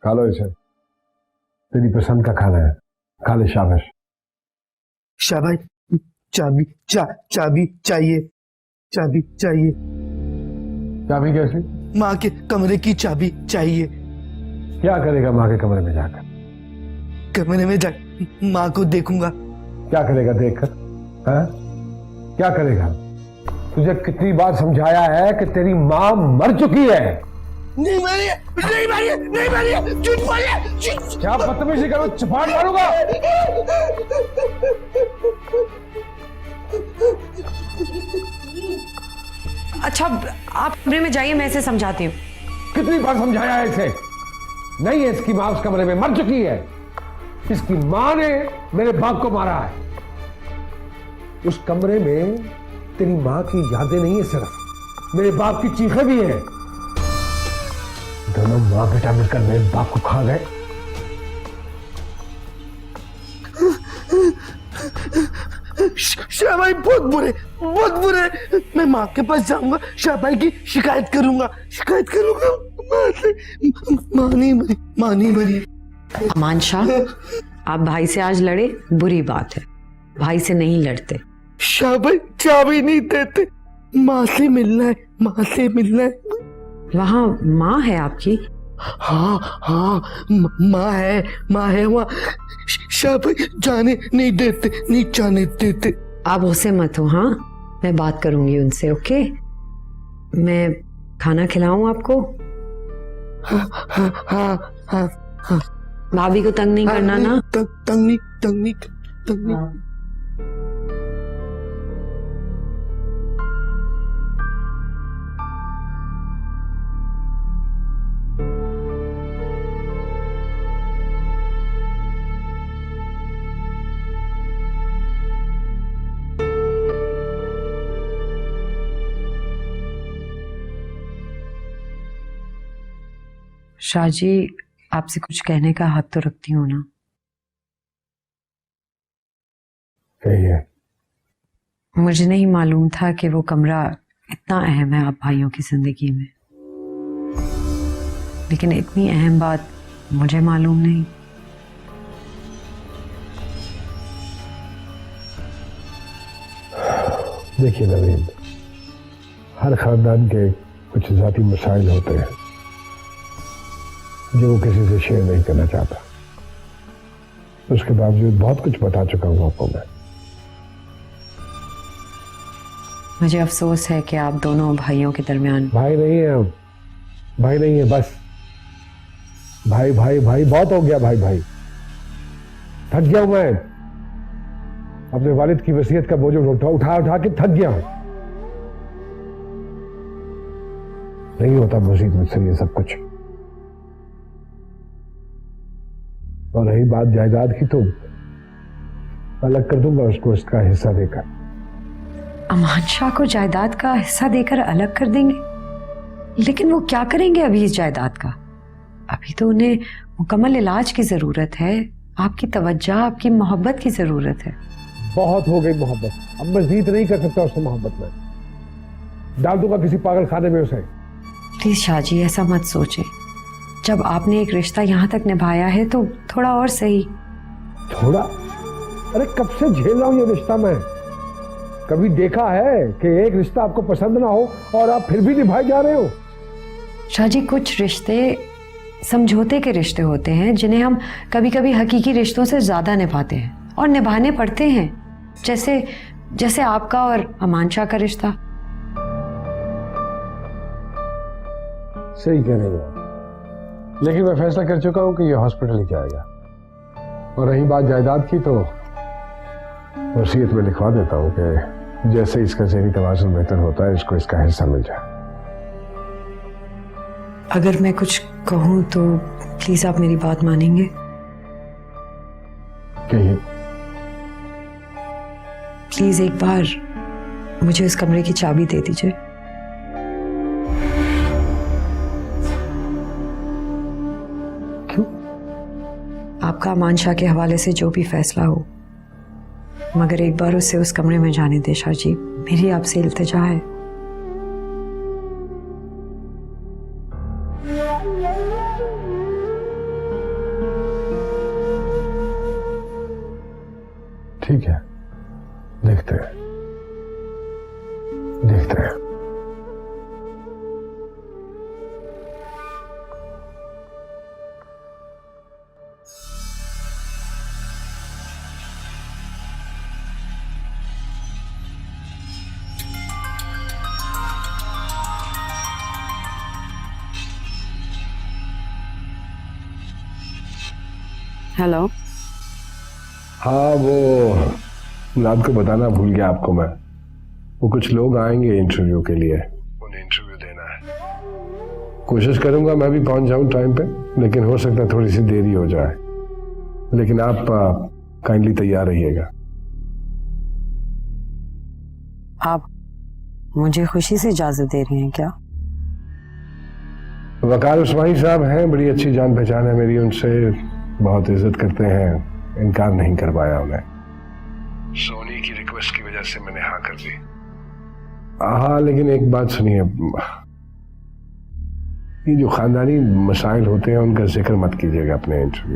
खा लो इसे, तेरी पसंद का खाना है, खा ले। शाबाश। शाबाश। चाबी चाबी चाहिए, चाबी चाहिए। चाबी कैसी? माँ के कमरे की चाबी चाहिए। क्या करेगा माँ के कमरे में जाकर? कमरे में जा माँ को देखूंगा। क्या करेगा देखकर? हाँ? क्या करेगा? तुझे कितनी बार समझाया है कि तेरी माँ मर चुकी है। नहीं मारिए, नहीं मारिए, नहीं मारिए, झूठ बोलिए। क्या बदतमीजी करो, चपाट मारूंगा। अच्छा आप कमरे में जाइए, मैं इसे समझाती हूँ। कितनी बार समझाया है इसे? नहीं है इसकी माँ उस कमरे में, मर चुकी है। इसकी माँ ने मेरे बाप को मारा है। उस कमरे में तेरी माँ की यादें नहीं है, सिर्फ मेरे बाप की चीखें भी हैं। दोनों माँ बेटा मिलकर मेरे बाप को खा गए। शाबाई बहुत बुरे, बहुत बुरे। मैं माँ के पास जाऊंगा, शाबाई की शिकायत करूंगा, शिकायत करूंगा। माँ नहीं मरी। अमान शाह, आप भाई से आज लड़े, बुरी बात है, भाई से नहीं लड़ते। शाबाई चाबी नहीं देते, माँ से मिलना है, माँ से मिलना है। वहाँ माँ है आपकी? हाँ माँ है वहाँ। शाबाई जाने नहीं देते, नहीं जाने देते। आप उससे मत हो। हाँ, मैं बात करूंगी उनसे। ओके, मैं खाना खिलाऊं आपको? हाँ। भाभी को तंग नहीं करना ना? तंग नहीं। शाहजी, आपसे कुछ कहने का हाथ तो रखती हूँ ना? कहिए। मुझे नहीं मालूम था कि वो कमरा इतना अहम है आप भाइयों की जिंदगी में, लेकिन इतनी अहम बात मुझे मालूम नहीं। देखिए नवीन, हर खानदान के कुछ जाती मसाइल होते हैं जो वो किसी से शेयर नहीं करना चाहता। उसके बावजूद बहुत कुछ बता चुका हूं आपको मैं। मुझे अफसोस है कि आप दोनों भाइयों के दरमियान। भाई नहीं है, भाई नहीं है, बस भाई भाई भाई बहुत हो गया। भाई भाई थक गया हूं मैं। अपने वालिद की वसीयत का बोझ उठा के थक गया हूं। नहीं होता मजीद मुझसे ये सब कुछ। और रही बात जायदाद की, तो अलग कर दूंगा उसको इसका हिस्सा देकर। अमान शाह को जायदाद का हिस्सा देकर अलग कर देंगे? लेकिन वो क्या करेंगे अभी इस जायदाद का? अभी तो उन्हें मुकम्मल इलाज की जरूरत है, आपकी तवज्जो, आपकी मोहब्बत की जरूरत है। बहुत हो गई मोहब्बत, अब मजीद नहीं कर सकता उससे मोहब्बत में। डाल दूंगा किसी पागल खाने में उसे। प्लीज शाहजी, ऐसा मत सोचें। जब आपने एक रिश्ता यहाँ तक निभाया है तो थोड़ा और सही। थोड़ा? अरे कब से झेल रहा हूं ये रिश्ता मैं। कभी देखा है कि एक रिश्ता आपको पसंद ना हो और आप फिर भी निभाए जा रहे हो? शाहजी, कुछ रिश्ते समझौते के रिश्ते होते हैं जिन्हें हम कभी कभी हकीकी रिश्तों से ज्यादा निभाते हैं और निभाने पड़ते हैं, जैसे आपका और अमान शाह का रिश्ता। सही कह रही हो, लेकिन मैं फैसला कर चुका हूं कि ये हॉस्पिटल ही जाएगा। और रही बात जायदाद की, तो वसीयत में लिखवा देता हूं कि जैसे इसका ज़हनी तवाज़ुन बेहतर होता है, इसको इसका हिस्सा मिल जाए। अगर मैं कुछ कहूं तो प्लीज आप मेरी बात मानेंगे? कहिए। प्लीज एक बार मुझे उस कमरे की चाबी दे दीजिए। क्यों? आपका अमान शाह के हवाले से जो भी फैसला हो, मगर एक बार उसे उस कमरे में जाने दे शाहजी, मेरी आपसे इल्तिजा है। ठीक है, देखते हैं देखते हैं। हेलो। हाँ, वो रात को बताना भूल गया आपको मैं। वो कुछ लोग आएंगे इंटरव्यू के लिए, उन्हें इंटरव्यू देना है। कोशिश करूंगा मैं भी पहुंच जाऊं टाइम पे, लेकिन हो सकता है थोड़ी सी देरी हो जाए। लेकिन आप काइंडली तैयार रहिएगा। आप मुझे खुशी से इजाजत दे रही हैं क्या? वकार उस्मानी साहब हैं, बड़ी अच्छी जान पहचान है मेरी उनसे, बहुत इज्जत करते हैं, इनकार नहीं कर पाया उन्हें। सोनी की रिक्वेस्ट की वजह से मैंने हाँ कर दी। हाँ, लेकिन एक बात सुनिए, ये जो खानदानी मसाइल होते हैं उनका जिक्र मत कीजिएगा अपने इंटरव्यू